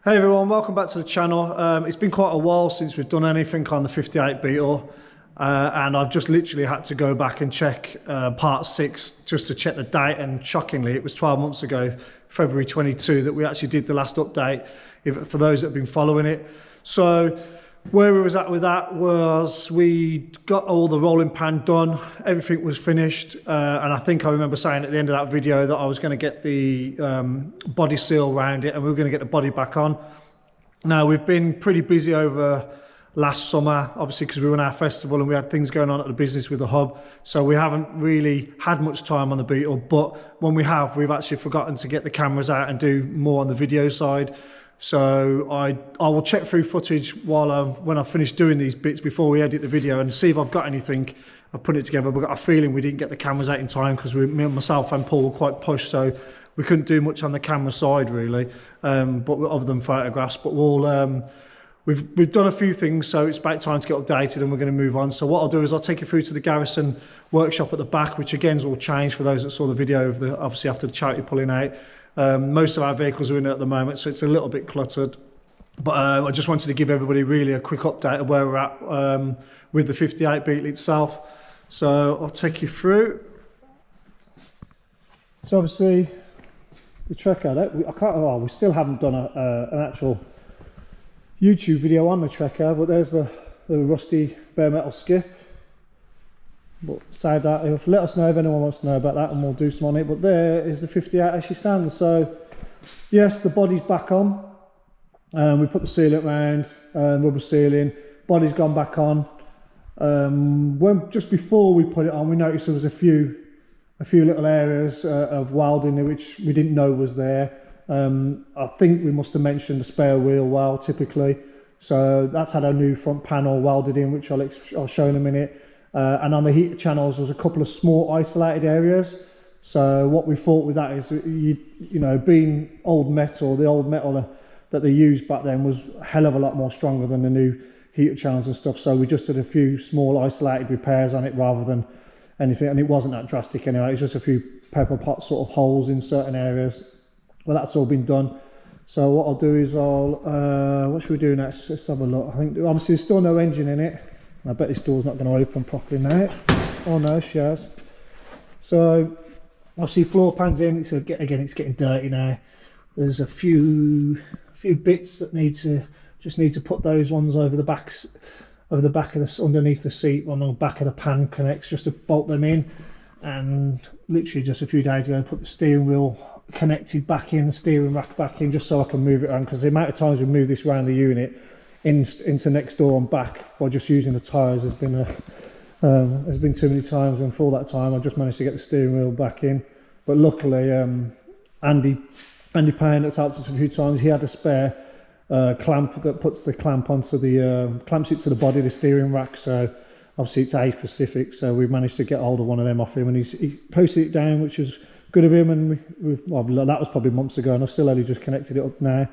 Hey everyone, welcome back to the channel. It's been quite a while since we've done anything on the 58 Beetle, and I've just literally had to go back and check part 6 just to check the date, and shockingly it was 12 months ago, February 22, that we actually did the last update, for those that have been following it. So where we was at with that was we got all the rolling pan done, everything was finished, and I think I remember saying at the end of that video that I was going to get the body seal around it and we were going to get the body back on. Now we've been pretty busy over last summer, obviously because we were in our festival and we had things going on at the business with the hub, so we haven't really had much time on the Beetle, but when we have, we've actually forgotten to get the cameras out and do more on the video side. So I will check through footage when I finish doing these bits before we edit the video and see if I've got anything. I've put it together. We've got a feeling we didn't get the cameras out in time because me and myself and Paul were quite pushed, so we couldn't do much on the camera side really, but other than photographs. But we've done a few things, so it's about time to get updated and we're going to move on. So what I'll do is I'll take you through to the Garrison workshop at the back, which again is all changed for those that saw the video of obviously after the charity pulling out. Most of our vehicles are in it at the moment, so it's a little bit cluttered. But I just wanted to give everybody really a quick update of where we're at with the 58 Beetle itself. So I'll take you through. So obviously the Trekker, we still haven't done an actual YouTube video on the Trekker, but there's the rusty bare metal skip. But save that, let us know if anyone wants to know about that and we'll do some on it. But there is the 58 as she stands. So yes, the body's back on. We put the sealant round, rubber sealing, body's gone back on. Just before we put it on, we noticed there was a few little areas of welding which we didn't know was there. I think we must have mentioned the spare wheel well typically. So that's had a new front panel welded in, which I'll show in a minute. And on the heater channels there's a couple of small isolated areas. So what we thought with that is, you know, being old metal, the old metal that they used back then was a hell of a lot more stronger than the new heater channels and stuff. So we just did a few small isolated repairs on it rather than anything, and it wasn't that drastic anyway. It's just a few pepper pot sort of holes in certain areas. Well, that's all been done. So what I'll do is what should we do next? Let's have a look. I think obviously there's still no engine in it. I bet this door's not going to open properly now. Oh no, she has. So obviously floor pan's in. It's getting dirty now. There's a few bits that need to put those ones over the back of the underneath the seat on the back of the pan connects, just to bolt them in. And literally just a few days ago I put the steering wheel connected back in, the steering rack back in, just so I can move it around, because the amount of times we move this around the unit into next door and back by just using the tyres has been too many times, and for all that time I just managed to get the steering wheel back in. But luckily Andy Payne, that's helped us a few times, he had a spare clamp that puts the clamp onto the clamps it to the body of the steering rack. So obviously it's A specific, so we managed to get hold of one of them off him, and he posted it down, which was good of him. And well, that was probably months ago and I've still only just connected it up now.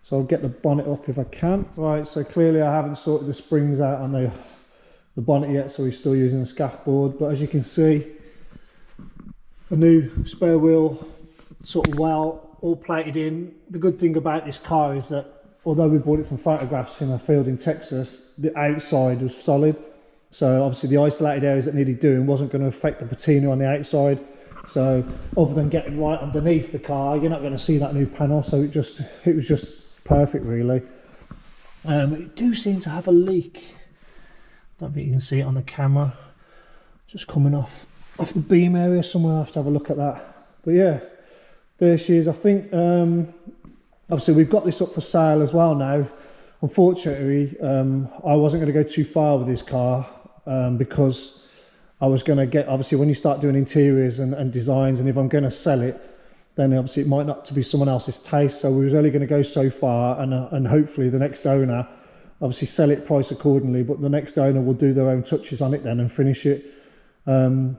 So I'll get the bonnet up if I can. Right, so clearly I haven't sorted the springs out on the bonnet yet, so we're still using the scaff board. But as you can see, a new spare wheel sort of well all plated in. The good thing about this car is that although we bought it from photographs in a field in Texas, the outside was solid. So obviously the isolated areas that needed doing wasn't going to affect the patina on the outside. So other than getting right underneath the car, you're not going to see that new panel. So it was just perfect really. It do seem to have a leak. Don't think you can see it on the camera. Just coming off the beam area somewhere. I have to have a look at that. But yeah, there she is. I think obviously we've got this up for sale as well now. Unfortunately, I wasn't going to go too far with this car because I was going to get, obviously when you start doing interiors and designs, and if I'm going to sell it, then obviously it might not to be someone else's taste. So we was only going to go so far, and hopefully the next owner, obviously sell it price accordingly, but the next owner will do their own touches on it then and finish it. And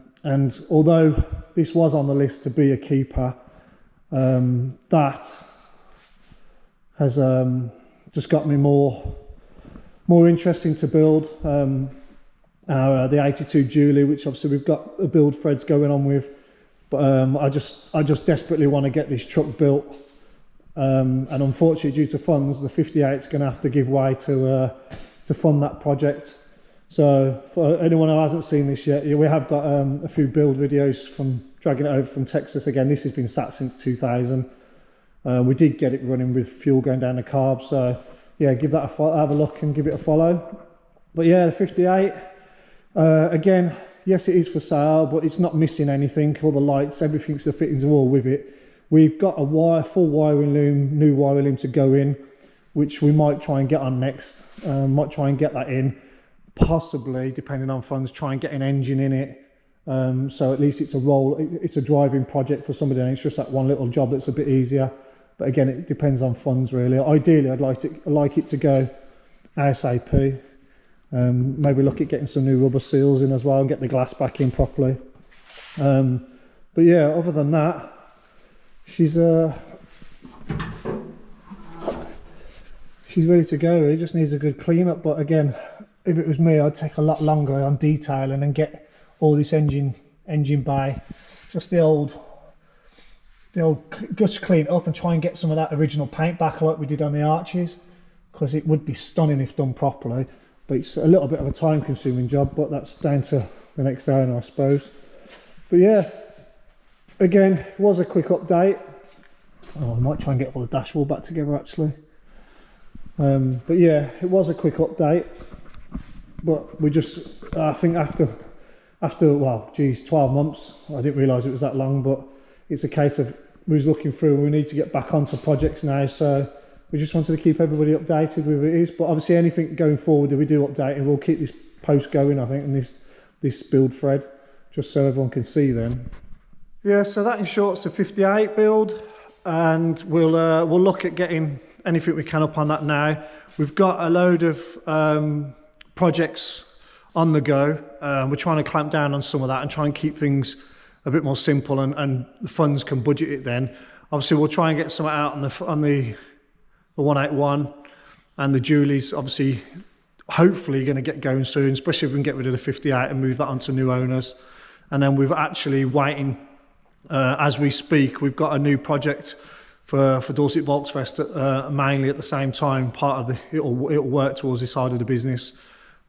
although this was on the list to be a keeper, that has just got me more interesting to build. The 82 Julie, which obviously we've got a build threads going on with, but I just desperately want to get this truck built and unfortunately due to funds, the 58 is going to have to give way to fund that project. So for anyone who hasn't seen this yet, we have got a few build videos from dragging it over from Texas. Again, this has been sat since 2000. We did get it running with fuel going down the carb, so yeah, give that have a look and give it a follow. But yeah, the 58, again, yes, it is for sale, but it's not missing anything. All the lights, everything's, the fittings are all with it. We've got a full wiring loom, new wiring loom to go in, which we might try and get on next. Might try and get that in, possibly, depending on funds, try and get an engine in it. So at least it's a driving project for somebody, and it's just that one little job that's a bit easier. But again, it depends on funds really. Ideally, I'd like it to go ASAP. Maybe look at getting some new rubber seals in as well and get the glass back in properly. But yeah, other than that, she's ready to go. It just needs a good clean up. But again, if it was me, I'd take a lot longer on detailing and get all this engine bay, just the old just clean it up and try and get some of that original paint back like we did on the arches, because it would be stunning if done properly. But it's a little bit of a time consuming job, but that's down to the next owner, I suppose. But yeah, again, it was a quick update. Oh, I might try and get all the dashboard back together actually. But yeah, it was a quick update. But we just, I think after well, geez, 12 months, I didn't realise it was that long, but it's a case of we was looking through and we need to get back onto projects now, so we just wanted to keep everybody updated with it is. But obviously anything going forward that we do update, and we'll keep this post going, I think, and this build thread, just so everyone can see them. Yeah, so that in short's the 58 build, and we'll look at getting anything we can up on that now. We've got a load of projects on the go. We're trying to clamp down on some of that and try and keep things a bit more simple, and the funds can budget it then. Obviously we'll try and get some out on the 181 and the Julies. Obviously, hopefully going to get going soon, especially if we can get rid of the 58 and move that onto new owners. And then we've actually waiting, as we speak, we've got a new project for Dorset Volksfest mainly at the same time. Part of the it'll work towards this side of the business.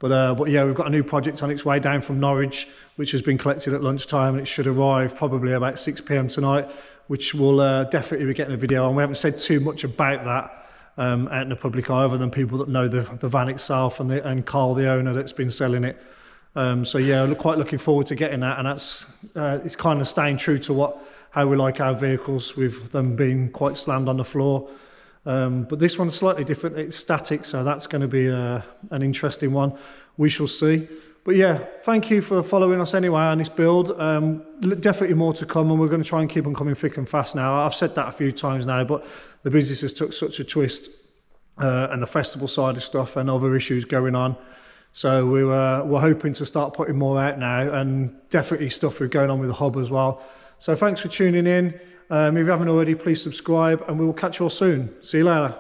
But yeah, we've got a new project on its way down from Norwich, which has been collected at lunchtime, and it should arrive probably about 6 PM tonight, which will definitely be getting a video on. We haven't said too much about that out in the public eye, other than people that know the van itself and Carl, the owner, that's been selling it. So yeah, I'm quite looking forward to getting that, and that's it's kind of staying true to how we like our vehicles, with them being quite slammed on the floor. But this one's slightly different, it's static, so that's going to be an interesting one. We shall see. But yeah, thank you for following us anyway on this build. Definitely more to come, and we're going to try and keep on coming thick and fast now. I've said that a few times now, but the business has took such a twist, and the festival side of stuff and other issues going on. So we're hoping to start putting more out now, and definitely stuff we're going on with the hub as well. So thanks for tuning in. If you haven't already, please subscribe, and we will catch you all soon. See you later.